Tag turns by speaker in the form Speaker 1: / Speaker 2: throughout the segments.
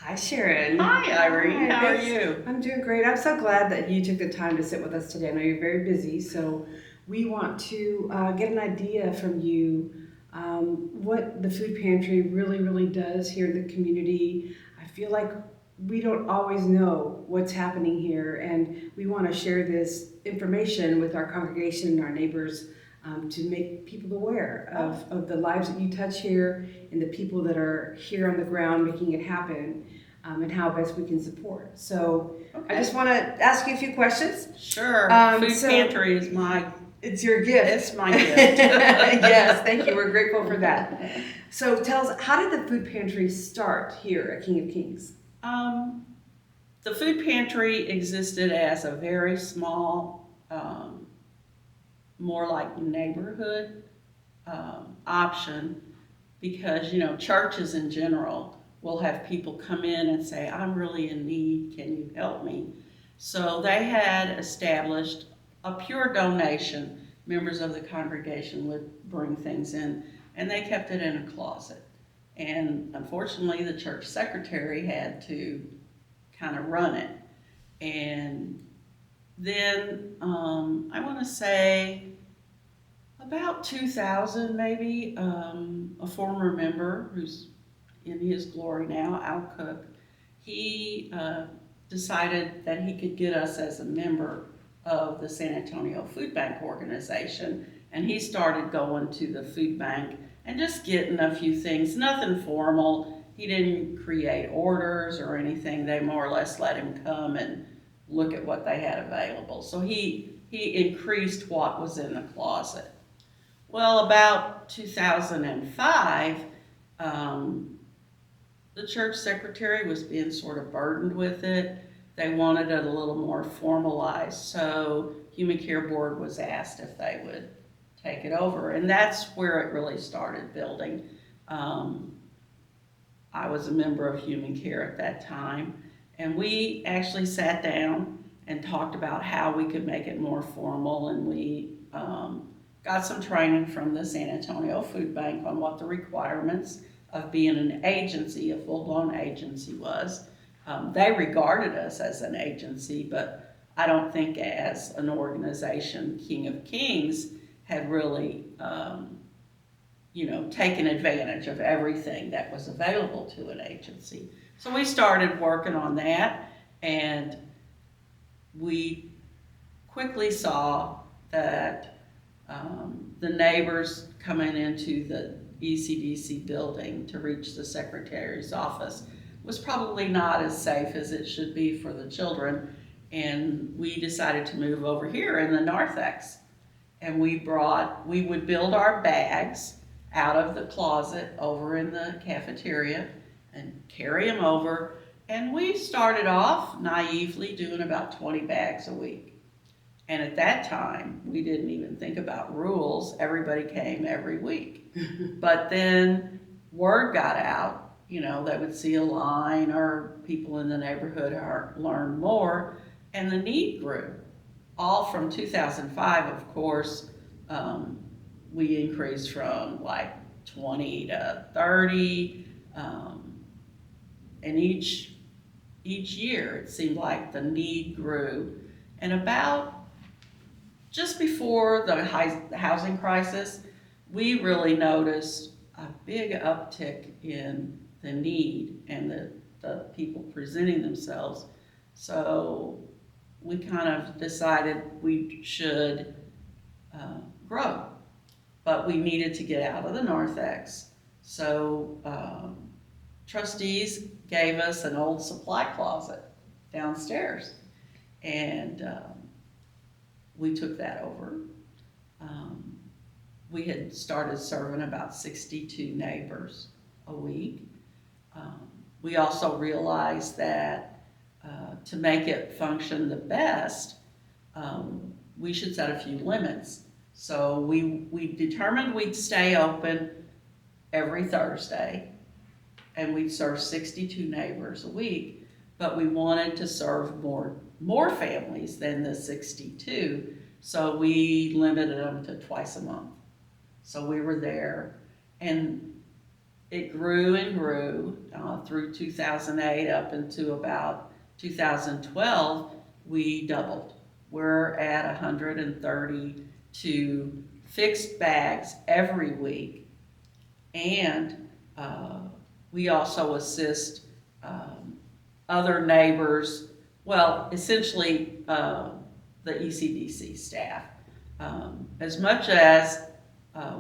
Speaker 1: Hi, Sharon.
Speaker 2: Hi, Irene.
Speaker 1: Hi,
Speaker 2: How are
Speaker 1: thanks.
Speaker 2: you?
Speaker 1: I'm doing great. I'm so glad that you took the time to sit with us today. I know you're very busy, so we want to get an idea from you what the food pantry really does here in the community. I feel like we don't always know what's happening here, and we want to share this information with our congregation and our neighbors to make people aware
Speaker 2: Oh,
Speaker 1: of the lives that you touch here and the people that are here on the ground making it happen, and how best we can support. So I
Speaker 2: okay.
Speaker 1: just want to ask you a few questions.
Speaker 2: Sure. Food
Speaker 1: So
Speaker 2: pantry is my
Speaker 1: it's your gift.
Speaker 2: it's my gift.
Speaker 1: Yes, thank you. We're grateful for that. So tell us, how did the food pantry start here at King of Kings?
Speaker 2: um, the food pantry existed as a very small, more like neighborhood option because churches in general will have people come in and say, "I'm really in need. Can you help me?" So they had established a pure donation. Members of the congregation would bring things in, and they kept it in a closet. And unfortunately, the church secretary had to kind of run it. And then I want to say about 2000, maybe, a former member who's in his glory now, Al Cook, he decided that he could get us as a member of the San Antonio Food Bank organization. And he started going to the food bank and just getting a few things, nothing formal. He didn't create orders or anything. They more or less let him come and look at what they had available. So he increased what was in the closet. Well, about 2005, um, the church secretary was being sort of burdened with it. They wanted it a little more formalized, so Human Care Board was asked if they would take it over, and that's where it really started building. Um, I was a member of Human Care at that time, and we actually sat down and talked about how we could make it more formal, and we got some training from the San Antonio Food Bank on what the requirements of being an agency, a full-blown agency was. They regarded us as an agency, but I don't think as an organization. King of Kings had really taken advantage of everything that was available to an agency. So we started working on that, and we quickly saw that the neighbors coming into the ECDC building to reach the secretary's office was probably not as safe as it should be for the children. And we decided to move over here in the narthex. And we would build our bags out of the closet over in the cafeteria and carry them over. And we started off naively doing about 20 bags a week. And at that time, we didn't even think about rules. Everybody came every week. But then word got out, they would see a line or people in the neighborhood learn more, and the need grew. All from 2005, of course, um, we increased from like 20 to 30, and each year it seemed like the need grew. And about just before the housing crisis, we really noticed a big uptick in the need and the people presenting themselves. So we kind of decided we should grow, but we needed to get out of the narthex. So trustees gave us an old supply closet downstairs, and we took that over. Um, we had started serving about 62 neighbors a week. We also realized that to make it function the best, we should set a few limits. So we determined we'd stay open every Thursday, and we'd serve 62 neighbors a week, but we wanted to serve more families than the 62, so we limited them to twice a month. So we were there, and it grew and grew through 2008 up into about 2012. We doubled. We're at 132 fixed bags every week, and we also assist other neighbors, well, essentially the ECDC staff. As much as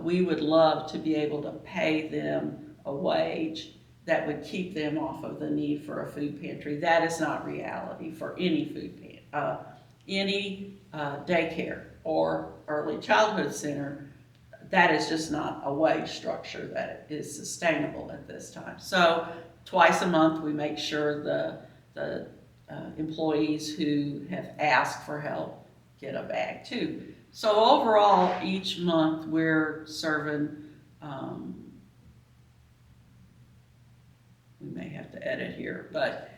Speaker 2: we would love to be able to pay them a wage that would keep them off of the need for a food pantry, that is not reality for any any daycare or early childhood center. That is just not a wage structure that is sustainable at this time. So twice a month we make sure the employees who have asked for help get a bag too. So overall, each month we're serving, we may have to edit here, but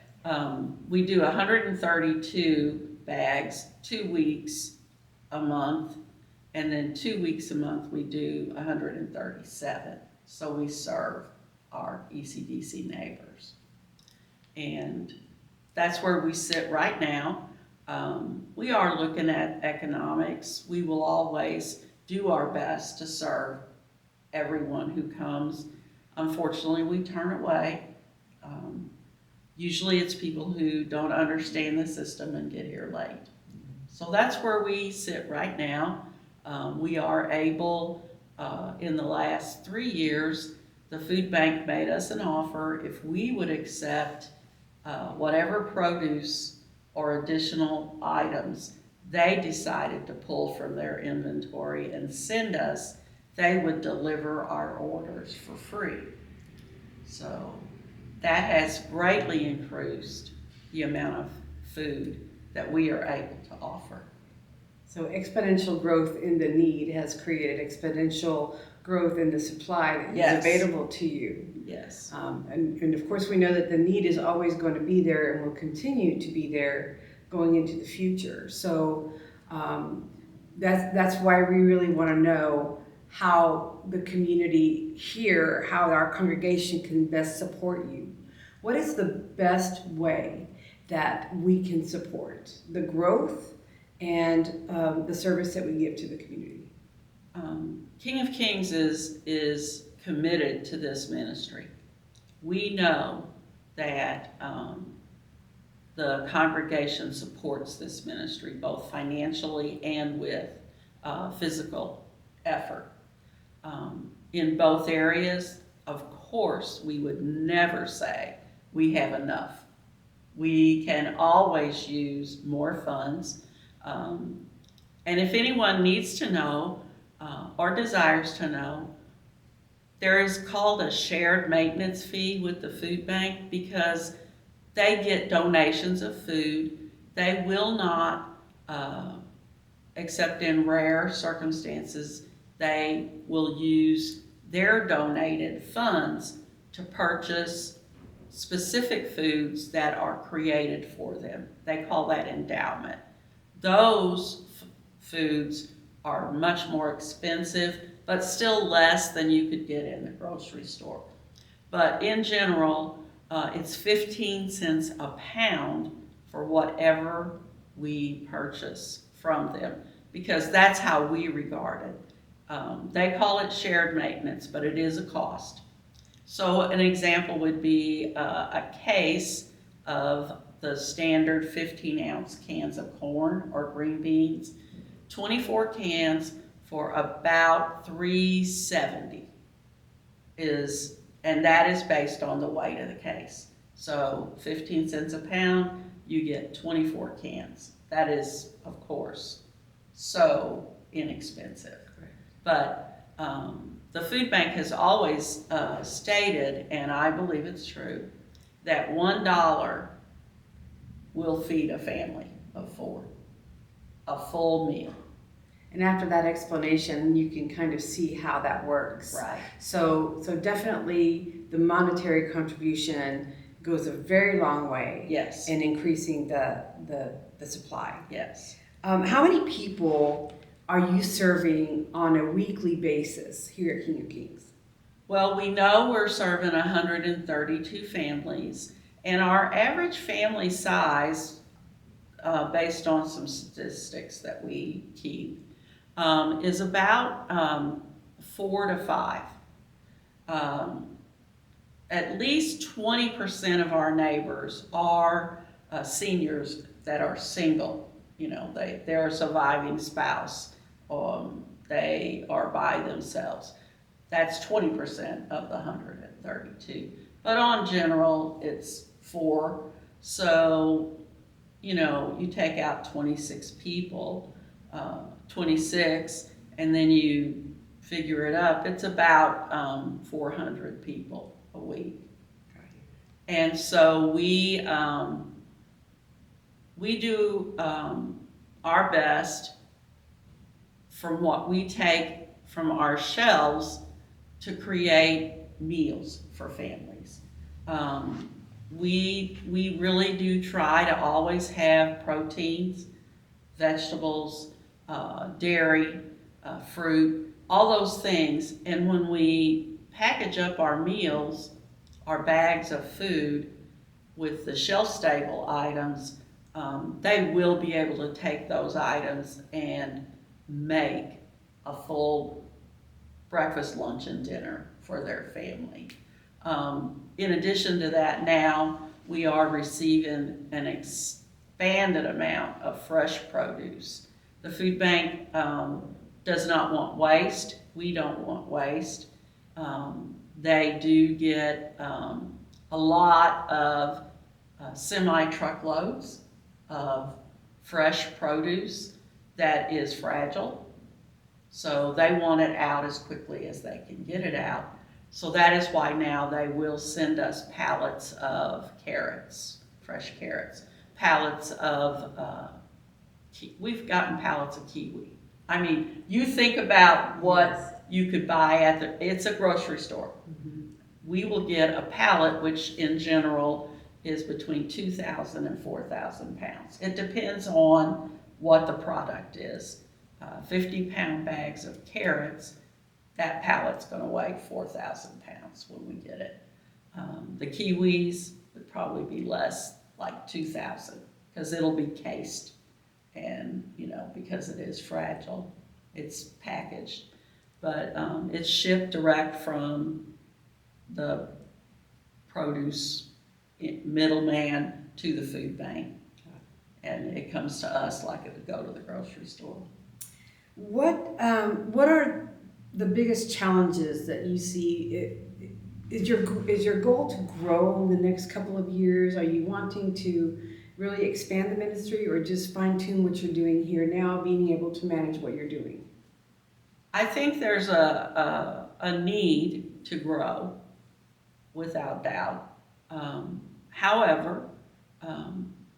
Speaker 2: we do 132 bags, 2 weeks a month, and then 2 weeks a month we do 137. So we serve our ECDC neighbors. And that's where we sit right now. We are looking at economics. We will always do our best to serve everyone who comes. Unfortunately, we turn away. Usually it's people who don't understand the system and get here late. So that's where we sit right now. We are able, in the last 3 years, the food bank made us an offer if we would accept whatever produce or additional items they decided to pull from their inventory and send us, they would deliver our orders for free. So that has greatly increased the amount of food that we are able to offer.
Speaker 1: So exponential growth in the need has created exponential growth in the supply that
Speaker 2: Yes.
Speaker 1: is available to you.
Speaker 2: Yes.
Speaker 1: And of course we know that the need is always going to be there and will continue to be there going into the future. So that's why we really want to know how the community here, how our congregation can best support you. What is the best way that we can support the growth and the service that we give to the community?
Speaker 2: King of Kings is committed to this ministry. We know that the congregation supports this ministry both financially and with physical effort. In both areas, of course, we would never say we have enough. We can always use more funds. And if anyone needs to know or desires to know, there is called a shared maintenance fee with the food bank because they get donations of food. They will not, except in rare circumstances, they will use their donated funds to purchase specific foods that are created for them. They call that endowment. Those foods are much more expensive, but still less than you could get in the grocery store. But in general, it's 15 cents a pound for whatever we purchase from them, because that's how we regard it. They call it shared maintenance, but it is a cost. So an example would be a case of the standard 15-ounce cans of corn or green beans, 24 cans for about $3.70 and that is based on the weight of the case. So 15 cents a pound, you get 24 cans. That is, of course, so inexpensive. But the food bank has always stated, and I believe it's true, that $1 will feed a family of 4, a full meal.
Speaker 1: And after that explanation, you can kind of see how that works.
Speaker 2: Right.
Speaker 1: So definitely the monetary contribution goes a very long way.
Speaker 2: Yes.
Speaker 1: In increasing the supply.
Speaker 2: Yes.
Speaker 1: How many people are you serving on a weekly basis here at King of Kings?
Speaker 2: Well, we know we're serving 132 families, and our average family size, based on some statistics that we keep, is about 4 to 5. Um, at least 20% of our neighbors are seniors that are single. You know, they're a surviving spouse. They are by themselves. That's 20% of the 132. But on general, it's 4. So, you know, you take out 26 people, 26, and then you figure it up. It's about 400 people a week. And so we do our best from what we take from our shelves to create meals for families. We really do try to always have proteins, vegetables, dairy, fruit, all those things. And when we package up our meals, our bags of food with the shelf-stable items, they will be able to take those items and make a full breakfast, lunch, and dinner for their family. In addition to that, now we are receiving an expanded amount of fresh produce. The food bank does not want waste. We don't want waste. They do get a lot of semi-truckloads of fresh produce that is fragile. So they want it out as quickly as they can get it out. So that is why now they will send us pallets of carrots, fresh carrots, pallets of, we've gotten pallets of kiwi. I mean, you think about what you could buy at it's a grocery store. Mm-hmm. We will get a pallet, which in general is between 2,000 and 4,000 pounds. It depends on what the product is. 50-pound bags of carrots, that pallet's going to weigh 4,000 pounds when we get it. The kiwis would probably be less, like 2,000, because it'll be cased. And, you know, because it is fragile, it's packaged. But it's shipped direct from the produce middleman to the food bank. And it comes to us like it would go to the grocery store.
Speaker 1: What are the biggest challenges that you see? Is your goal to grow in the next couple of years? Are you wanting to really expand the ministry, or just fine-tune what you're doing here now, being able to manage what you're doing?
Speaker 2: I think there's a need to grow, without doubt. However,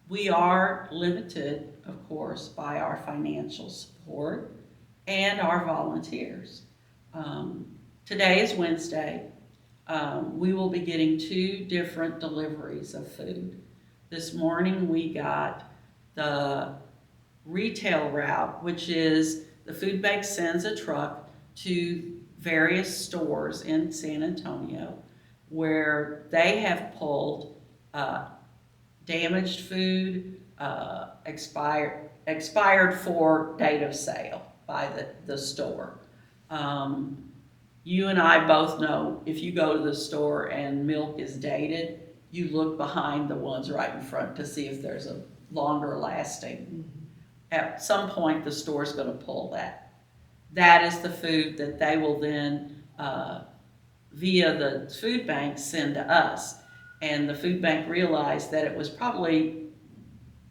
Speaker 2: we are limited, of course, by our financial support and our volunteers. Today is Wednesday. We will be getting 2 different deliveries of food. This morning we got the retail route, which is the food bank sends a truck to various stores in San Antonio where they have pulled damaged food, expired for date of sale by the store. You and I both know if you go to the store and milk is dated, you look behind the ones right in front to see if there's a longer lasting. Mm-hmm. At some point, the store's going to pull that. That is the food that they will then, via the food bank, send to us. And the food bank realized that it was probably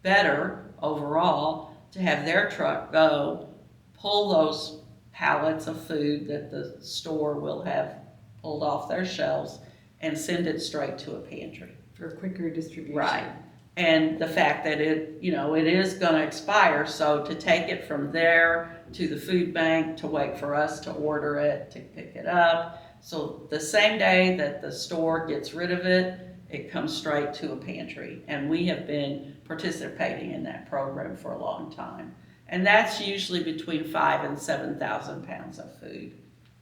Speaker 2: better overall to have their truck go pull those pallets of food that the store will have pulled off their shelves and send it straight to a pantry.
Speaker 1: For quicker distribution.
Speaker 2: Right. And the fact that it is going to expire, so to take it from there to the food bank, to wait for us to order it, to pick it up. So the same day that the store gets rid of it, it comes straight to a pantry. And we have been participating in that program for a long time. And that's usually between 5,000 and 7,000 pounds of food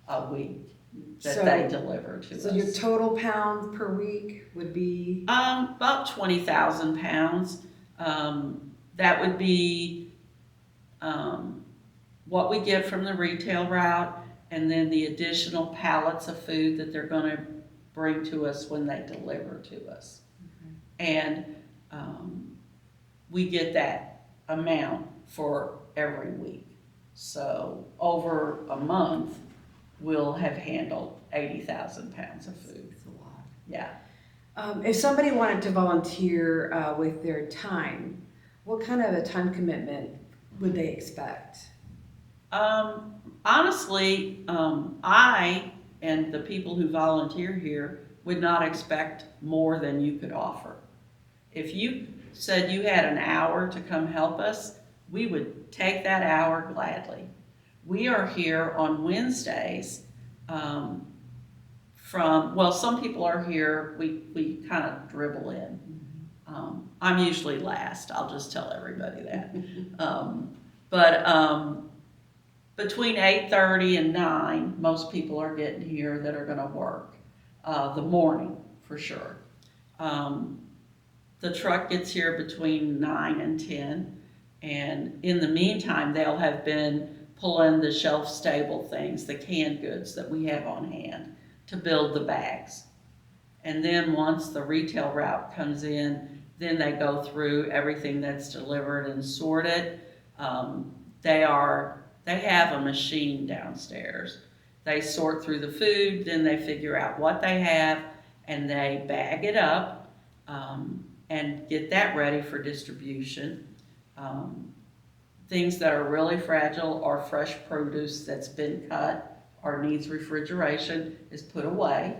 Speaker 2: a week. that they deliver to us.
Speaker 1: So your total pounds per week would be?
Speaker 2: About 20,000 pounds. That would be what we get from the retail route, and then the additional pallets of food that they're going to bring to us when they deliver to us. And we get that amount for every week. So over a month, we'll have handled 80,000 pounds of food.
Speaker 1: That's a lot.
Speaker 2: Yeah.
Speaker 1: If somebody wanted to volunteer with their time, what kind of a time commitment would they expect?
Speaker 2: Honestly, I and the people who volunteer here would not expect more than you could offer. If you said you had an hour to come help us, we would take that hour gladly. We are here on Wednesdays some people are here, we kind of dribble in. I'm usually last, I'll just tell everybody that. But between 8:30 and 9, most people are getting here that are gonna work the morning for sure. The truck gets here between 9 and 10, and in the meantime, they'll have been pulling the shelf-stable things, the canned goods that we have on hand to build the bags. And then once the retail route comes in, then they go through everything that's delivered and sort it. They have a machine downstairs. They sort through the food, then they figure out what they have, and they bag it up and get that ready for distribution. Things that are really fragile or fresh produce that's been cut or needs refrigeration is put away.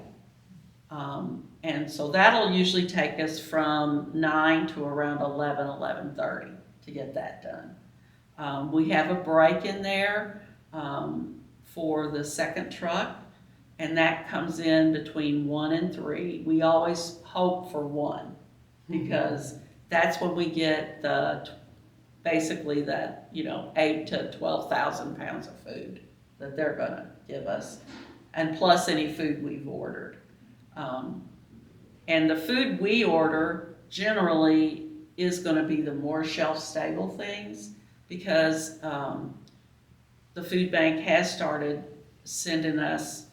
Speaker 2: And so that'll usually take us from 9 to around 11:30 to get that done. We have a break in there for the second truck, and that comes in between 1 and 3. We always hope for 1 because that's when we get basically that 8 to 12,000 pounds of food that they're gonna give us, and plus any food we've ordered. And the food we order generally is going to be the more shelf-stable things because the food bank has started sending us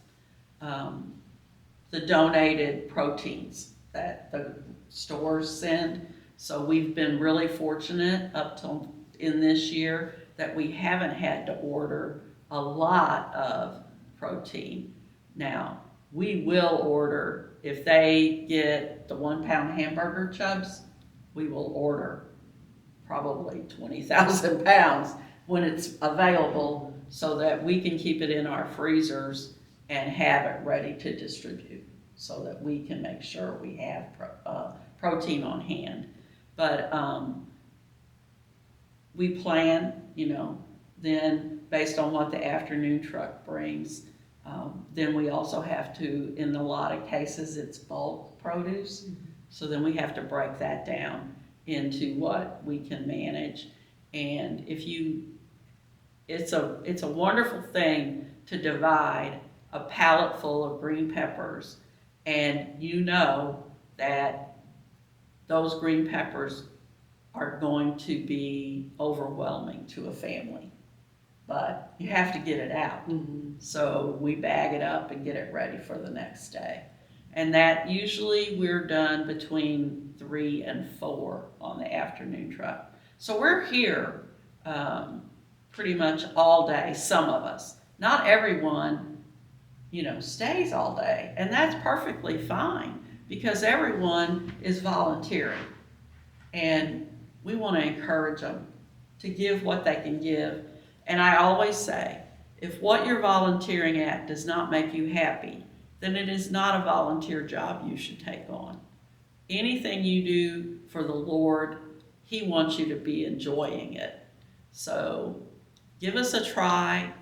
Speaker 2: the donated proteins that the stores send. So we've been really fortunate up till in this year that we haven't had to order a lot of protein. Now, we will order, if they get the 1-pound hamburger chubs, we will order probably 20,000 pounds when it's available so that we can keep it in our freezers and have it ready to distribute so that we can make sure we have protein on hand. But we plan, then based on what the afternoon truck brings, then we also have to, in a lot of cases, it's bulk produce. So then we have to break that down into what we can manage. And it's a wonderful thing to divide a pallet full of green peppers, and that those green peppers are going to be overwhelming to a family. But you have to get it out. So we bag it up and get it ready for the next day. And that usually we're done between 3 and 4 on the afternoon truck. So we're here pretty much all day, some of us. Not everyone, stays all day. And that's perfectly fine because everyone is volunteering. And we want to encourage them to give what they can give. And I always say, if what you're volunteering at does not make you happy, then it is not a volunteer job you should take on. Anything you do for the Lord, He wants you to be enjoying it. So give us a try.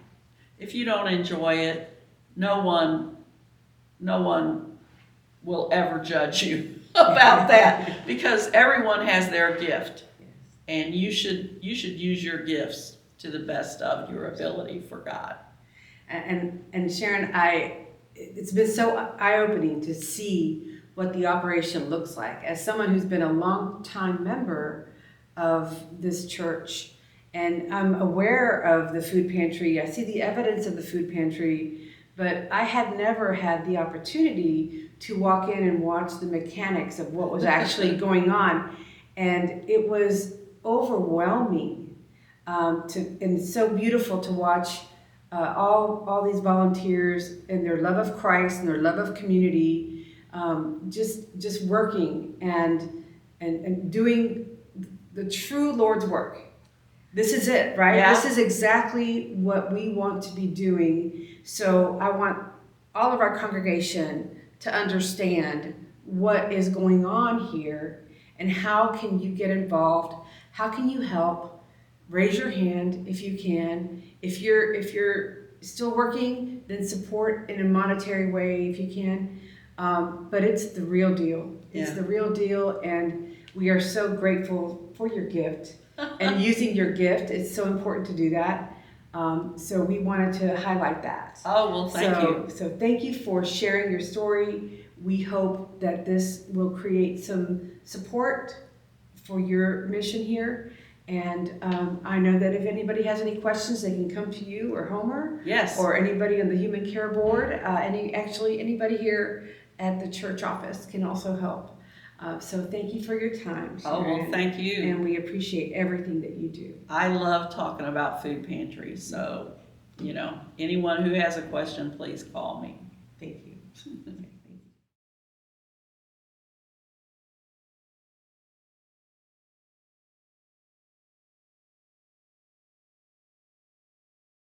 Speaker 2: If you don't enjoy it, no one will ever judge you about that because everyone has their gift. And you should use your gifts to the best of your ability for God.
Speaker 1: And Sharon, I it's been so eye-opening to see what the operation looks like. As someone who's been a long-time member of this church, and I'm aware of the food pantry, I see the evidence of the food pantry, but I had never had the opportunity to walk in and watch the mechanics of what was actually going on. And it was overwhelming and so beautiful to watch all these volunteers and their love of Christ and their love of community, just working and doing the true Lord's work. This is it, right?
Speaker 2: Yeah.
Speaker 1: This is exactly what we want to be doing. So I want all of our congregation to understand what is going on here and how can you get involved? How can you help? Raise your hand if you can. If you're still working, then support in a monetary way if you can. But it's the real deal. It's
Speaker 2: Yeah.
Speaker 1: the real deal, and we are so grateful for your gift and using your gift. It's so important to do that. So we wanted to highlight that.
Speaker 2: Oh, well, thank you.
Speaker 1: So thank you for sharing your story. We hope that this will create some support for your mission here. And I know that if anybody has any questions, they can come to you or Homer.
Speaker 2: Yes.
Speaker 1: Or anybody on the Human Care Board. Anybody here at the church office can also help. So thank you for your time, Sharon.
Speaker 2: Oh, well, thank you.
Speaker 1: And we appreciate everything that you do.
Speaker 2: I love talking about food pantries, so, anyone who has a question, please call me.
Speaker 1: Thank you.